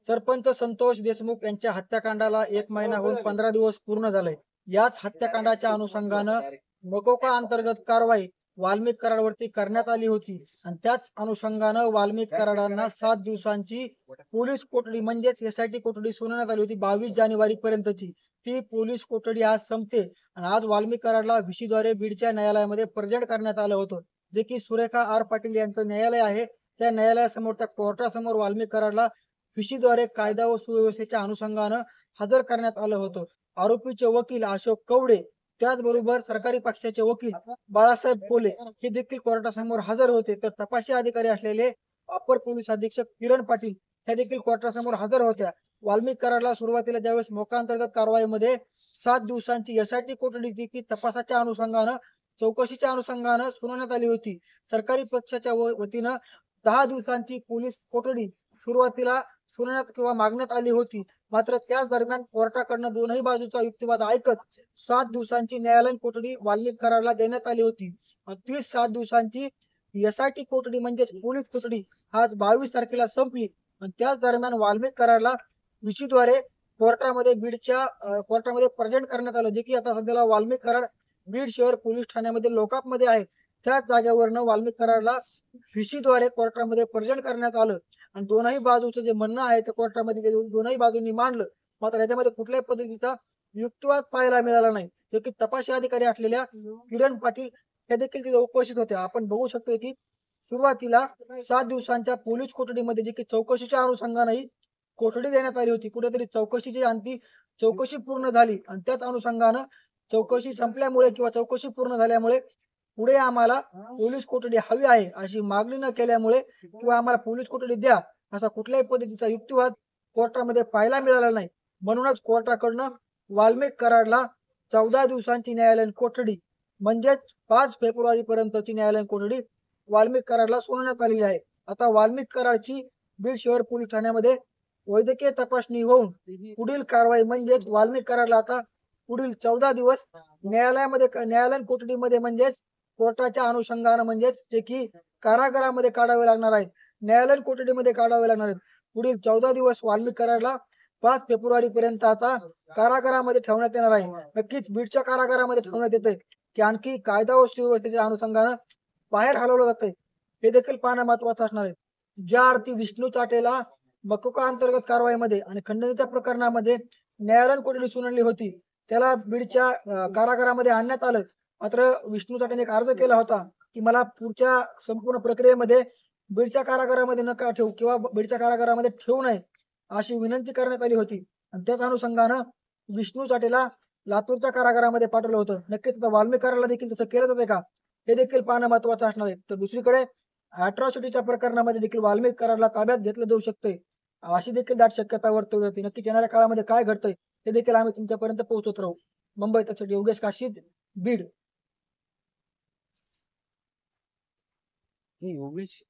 सरपंच संतोष देशमुख यांच्या हत्याकांडाला 1 महिना होऊन 15 दिवस पूर्ण झाले। याच हत्याकांडाच्या अनुषंगानं मकोका अंतर्गत कारवाई वाल्मिक कराडवरती करण्यात आली होती आणि त्याच अनुषंगानं वाल्मिक कराडांना 7 दिवसांची पोलीस कोठडी म्हणजेच एसआयटी कोठडी सुनावण्यात आली होती 22 जानेवारी पर्यंतची। ती पोलीस कोठडी आज संपते आणि आज वाल्मिक कराडला व्हीसीद्वारे बीडच्या न्यायालयामध्ये प्रेझेंट करण्यात आलं होतं, जे की सुरेखा आर पाटील यांचं न्यायालय आहे। त्या न्यायालयासमोर त्या कोर्टासमोर वाल्मिक कराडला व्हीसीद्वारे कायदा व सुव्यवस्थेच्या अनुषंगानं हजर करण्यात आलं होतं। आरोपीचे वकील अशोक कवडे त्याचबरोबर सरकारी पक्षाचे वकील बाळासाहेब पोले हे देखील कोर्टासमोर हजर होते। तर तपासी अधिकारी असलेले अपर पोलीस अधीक्षक किरण पाटील हे देखील कोर्टासमोर हजर होत्या। वाल्मिक कराडला सुरुवातीला ज्यावेळेस मोका अंतर्गत कारवाईमध्ये 7 दिवसांची एसआयटी कोठडी जी की तपासाच्या अनुषंगानं चौकशीच्या अनुषंगानं सुनावण्यात आली होती। सरकारी पक्षाच्या वतीनं 10 दिवसांची पोलीस कोठडी सुरुवातीला सुनावण्यात किंवा मागण्यात आली होती। मात्र त्याच दरम्यान कोर्टाकडनं दोनही बाजूचा युक्तिवाद ऐकत 7 दिवसांची न्यायालयीन कोठडी वाल्मिक कराडला देण्यात आली होती। ती 7 दिवसांची एसआयटी कोठडी म्हणजेच पोलीस कोठडी आज 22 तारखेला संपली आणि त्याच दरम्यान वाल्मिक कराडला व्हीसीद्वारे कोर्टामध्ये प्रेझेंट करण्यात आलं, जे की आता सध्याला वाल्मिक कराड बीड शहर पोलीस ठाण्यामध्ये लॉकअपमध्ये आहे। त्याच जागेवरनं वाल्मिक कराडला व्हीसीद्वारे कोर्टामध्ये प्रेझेंट करण्यात आलं आणि दोनही बाजूचं जे म्हणणं आहे ते कोर्टामध्ये दोनही बाजूंनी मांडलं। मात्र याच्यामध्ये कुठल्याही पद्धतीचा युक्तिवाद पाहायला मिळाला नाही, जो की तपासी अधिकारी असलेल्या किरण पाटील हे देखील तिथे उपस्थित होते। आपण बघू शकतो की सुरुवातीला 7 दिवसांच्या पोलीस कोठडीमध्ये जे की चौकशीच्या अनुषंगाने कोठडी देण्यात आली होती, कुठेतरी चौकशीची अंती चौकशी पूर्ण झाली आणि त्याच अनुषंगानं चौकशी संपल्यामुळे किंवा चौकशी पूर्ण झाल्यामुळे पुढे आम्हाला पोलीस कोठडी हवी आहे अशी मागणी न केल्यामुळे किंवा आम्हाला पोलीस कोठडी द्या असा कुठल्याही पद्धतीचा युक्तिवाद कोर्टामध्ये पाहायला मिळाला नाही। म्हणूनच कोर्टाकडनं वाल्मिक कराडला 14 दिवसांची न्यायालयीन कोठडी म्हणजेच 5 फेब्रुवारी पर्यंतची न्यायालयीन कोठडी वाल्मिक कराडला सुनावण्यात आलेली आहे। आता वाल्मिक कराडची बीड शहर पोलीस ठाण्यामध्ये वैद्यकीय तपासणी होऊन पुढील कारवाई म्हणजेच वाल्मिक कराडला आता पुढील 14 दिवस न्यायालयीन कोठडीमध्ये म्हणजेच कोर्टाच्या अनुषंगानं म्हणजेच जे की कारागृहामध्ये काढावे लागणार आहेत, न्यायालयीन कोठडीमध्ये काढावे लागणार आहेत। पुढील 14 दिवस वाल्मिक कराडला 5 फेब्रुवारी पर्यंत आता कारागृहामध्ये ठेवण्यात येणार आहे। नक्कीच बीडच्या कारागृहामध्ये ठेवण्यात येते की आणखी कायदा व सुव्यवस्थेच्या अनुषंगानं बाहेर हलवलं जातंय हे देखील पाहणं महत्वाचं असणार आहे। ज्या अर्थी विष्णू चाटेला मकोका अंतर्गत कारवाईमध्ये आणि खंडणीच्या प्रकरणामध्ये न्यायालयीन कोठडी सुनावली होती, त्याला बीडच्या कारागृहामध्ये आणण्यात आलं। मात्र विष्णू चाटेने एक अर्ज केला होता की मला पुढच्या संपूर्ण प्रक्रियेमध्ये बीडच्या कारागृहामध्ये नका ठेवू किंवा बीडच्या कारागृहामध्ये ठेवू नये अशी विनंती करण्यात आली होती आणि त्याच अनुषंगानं विष्णू चाटेला लातूरच्या कारागृहामध्ये पाठवलं होतं। नक्कीच आता वाल्मिक कराडला देखील तसं केलं जाते का हे देखील पाहणं महत्वाचं असणार आहे। तर दुसरीकडे अॅट्रॉसिटीच्या प्रकरणामध्ये देखील वाल्मिक कराडला ताब्यात घेतलं जाऊ शकते अशी देखील दाट शक्यता वर्तवली होती। नक्कीच येणाऱ्या काळामध्ये काय घडतंय हे देखील आम्ही तुमच्यापर्यंत पोहोचवत राहू। मुंबई तक योगेश काशीद, बीड। योगेश